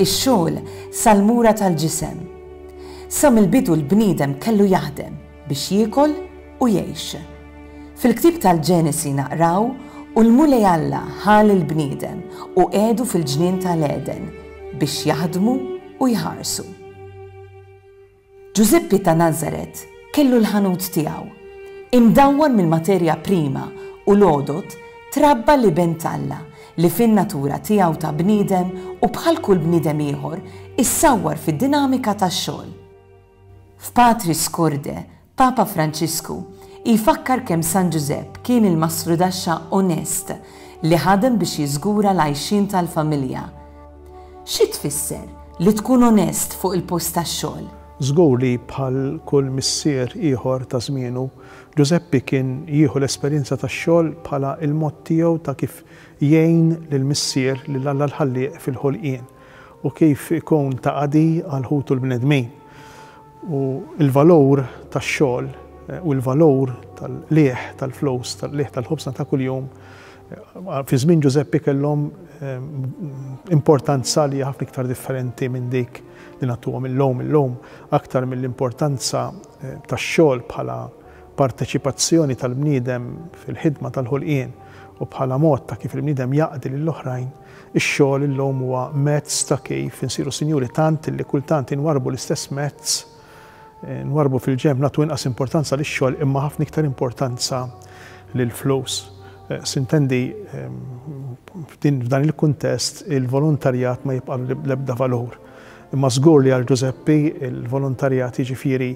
ix-xogħol sal-mura tal-ġisem. Sa mill-bidu l-bniedem kellu jaħdem biex jiekol u jgħix. Fil-ktieb tal-Ġenesi naqraw u l-mulej Alla ħal il-bniedem u qiegħdu fil-ġnien tal-Eden biex jaħdmu u jħarsu. Giuseppe ta' Nazaret kellu l-ħanut tiegħu. Imdawwar mill-materja prima u l-għodot trabba li bent Alla li fin-natura tiegħu ta' bniedem u bħal kull bniedem ieħor issawwar fid-dinamika tax-xogħol. F'Patris Corde, Papa Franċisku jfakkar kemm San Giuseppe kien il-masrudaxxa onest li ħadem biex jiżgura l-għajxin tal-familja. Xi tfisser li tkun onest fuq il-post tax-xogħol? Żgur li bħal kull missier ieħor ta' żmienu, Giuseppe kien jieħu l-esperjenza tax-xogħol bħala il-mod tiegħu ta' kif jgħin lill-missier lil Alla l-Ħallieq fil-ħolqien u kif ikun ta' qadi għal ħutu l-bnedmin. U l-valur tax-xogħol u l-valur tal-lieħ tal-flus, tal-lieħ tal-ħobżna ta' kuljum fi żmien Giuseppe kellhom importanza li ħafna iktar differenti minn dik li nagħtuhom illum aktar mill-importanza tax-xogħol bħala parteċipazzjoni tal-bniedem fil-ħidma tal-ħolqien u bħala mod ta' kif il-bniedem jaqdi lill-oħrajn, ix-xogħol illum huwa mezz ta' kif insiru sinjuri tant li kultant inwarbu l-istess mezz, nwarbu fil-ġemp nagħtu inqas importanza lix-xogħol imma ħafna iktar importanza lill-flus. Sintendi f'dan il-kuntest il-volontarjat ma jibqa' l-ebda valur. Imma żgur li għal Giuseppe il-volontarjat jiġifieri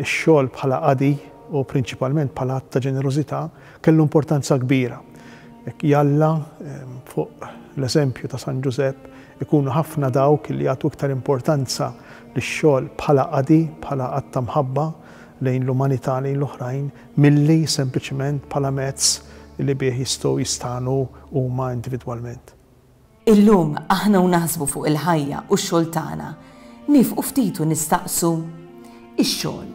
x-xogħol bħala qadi u prinċipalment bħala att ta' ġenerożità kellu importanza kbira. Jalla fuq l-eżempju ta' San Giuseppe ikunu ħafna dawk li jagħtu iktar importanza lix-xogħol bħala qadi, bħala qatt ta' mħabba lejn l-umanità lejn l-oħrajn milli sempliċement bħala mezz li bih jistgħu jistanu huma individwalment. Illum aħna naħsbu fuq il-ħajja u x-xogħol tagħna, nifqu ftit u nistaqsu ix-xogħol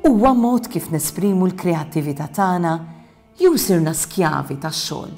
huwa mod kif nesprimu l-kreattività tagħna jew sirna skjavi tax-xogħol.